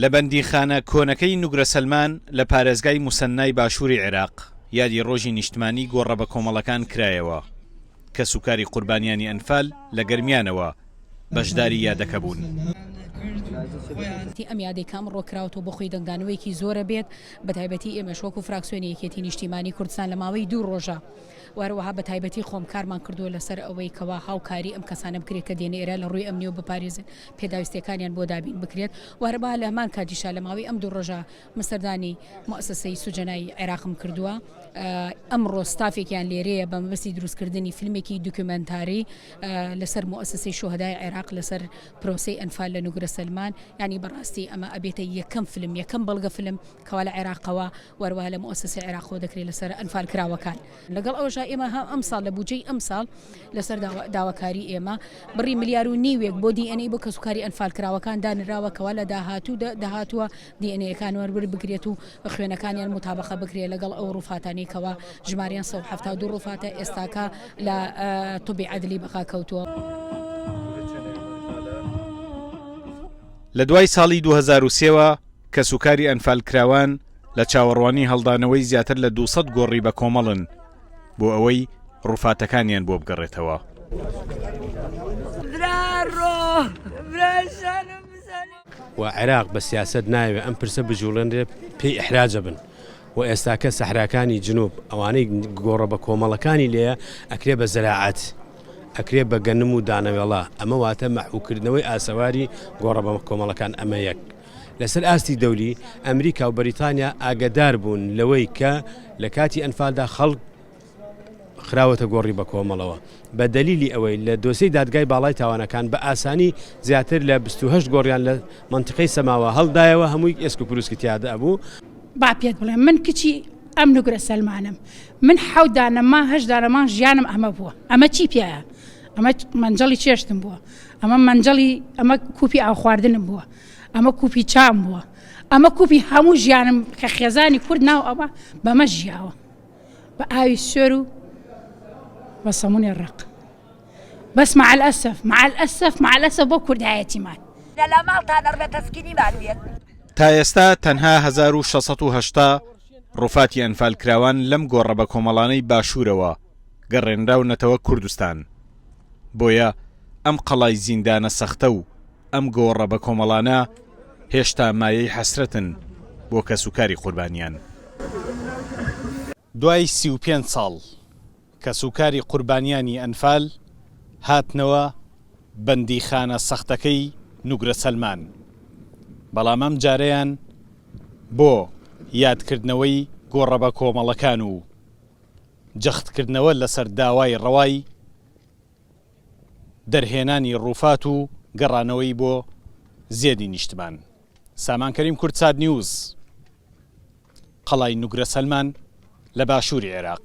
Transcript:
لە بەندیخانە کۆنەکەی نوگرە سەلمان لە پارێزگای موسەنای باشووری عێراق یادی ڕۆژی نیشتمانی گۆڕە بە کۆمەڵەکان کرایەوە کە سوکاری قوربانیانی ئەنفال لە گەرمیانەوە بەشداری یادەکە بوون. ئەم یادەی کام ڕۆکراوەوە بۆ خۆی دەنگدانەوەیکی زۆرە بێت بە تایبەتی ئێمە شۆک و فراکسیۆنی یەکێتی نیشتیمانی کوردستان لە ماوەی 2 ڕۆژە وەروەها بە تایبەتی خۆم کارمان کردووە لەسەر ئەوەی کەوا هاوکاری ئەم کەسانە بکرێت کە دێنە ئێرە لە ڕووی ئەمنیەوە بپارێزن پێداویستەکانیان بۆ دابین بکرێت وەرەبا لە هەمان کاتیشا لە ماوەی ئەم 2 ڕۆژە مەسەردانی موسسەی سوجەنای عێراقم کردووە. ئەمڕۆ ستافێکیان لێرەیە بە مەبەستی دروستکردنی فیلمێکی دوکومنتاری لەسەر موسسەی شوهدای عێراق لەسەر پرۆسەی ئەنفال لە نوگرە سەلمان، ینی بەڕاستی ئەمە ئەبێتە یەکەم فیلم یەکەم بەڵگە فیلم کەوا لە عێراقەوە وەروەها لە موسسەی عێراقەوە دەکرێت لەسەر ئەنفال کراوەکان. لەگەڵ ئەوژە ئێمە ئەم ساڵ لە بودجەی ئەم ساڵ لەسەر داواکاری ئێمە بڕی 1.5 ملیار بۆ DNA بۆ کەسوکاری ئەنفال کراوەکان دانراوە کەوا لە داهاتووە DNA-یەکان وەربر بگرێت و خوێنەکانیان متابقە بکرێت لەگەڵ ئەو ڕووفاتانی کەوا ژماریان 172 ڕووفاتە ئێستاکە لە توبی عەدلی بەخا کەوتووە. لە دوای ساڵی 2003ەوە کە سوکاری ئەنفال کراوان لە چاوەڕوانی هەڵدانەوەی زیاتر لە 200 گۆڕی بە کۆمەڵن بۆ ئەوەی ڕووفاتەکانیان بۆ بگەڕێتەوە. و عێراق بە سیاست ناوێ ئەم پرسە بجوڵێنرێ پێی ئیحراجە بن و ئێستاکە سەحراکانی جنوب ئەوانەی گۆڕە بە کۆمەڵەکانی لێیە ئەکرێ بە زەراعەت ئەکرێ بە گەنم و دانەوێڵا ئەمە واتە مەحوکردنەوەی ئاسەواری گۆڕە بە کۆمەڵەکان ئەمە یەک. لەسەر ئاستی دەولی ئەمریکا و بەریتانیا ئاگدار بوون لەوەی کە لە کاتی ئەنفالدا خەڵک خراوەتە گۆڕی بە کۆمەڵەوە بە دەلیلی ئەوەی لە دۆسەی دادگای باڵای تاوانەکان بە ئاسانی زیاتر لە 28 گۆڕیان لە منتیقەی سەماوە هەڵدایەوە هەمووی ئێسک و پروسکتیادا بوو. با پێت بڵێم من کچی ئەم نوگرە سەلمانم من 7 دانەما 8 دانەمان ژیانم ئەمە بووە. ئەمە چی پێیە؟ ئەمە منجەڵی چێشتم بووە، ئەمە منجەڵی ئەمە کوپی ئاو خواردنم بووە، ئەمە کوپی چام بووە، ئەمە کوپی هەموو ژیانم کە خێزانی کورد ناو ئەوە بەمە ژیاوە بە ئاوی سوێر و بە سەمونی ڕق. بەس مع الأسف بۆ کوردایەتیمان لە ماڵتان دەڕبێت تەسکینیمان بێت. تا ئێستا تەنها 1680 ڕووفاتی ئەنفال کراوان لەم گۆڕە بە کۆمەڵانەی باشوورەوە گەڕێنراونەتەوە کوردستان. بۆیە ئەم قەڵای زیندانە سەختە و ئەم گۆڕە بە کۆمەڵانە هێشتا مایەی حەسرەتن بۆ کەسوکاری قوربانیان. دوای 35 ساڵ کەسوکاری قوربانیانی ئەنفال هاتنەوە بەندیخانە سەختەکەی نوگرە سەلمان، بەڵام ئەم جارەیان بۆ یادکردنەوەی گۆڕە بە کۆمەڵەکان و جەختکردنەوە لەسەر داوای ڕەوای دەرهێنانی ڕووفات و گەڕانەوەی بۆ زێدی نیشتمان. سامان کەریم کورتساد نیوز، قەڵای نوگرە سەلمان لە باشووری عێراق.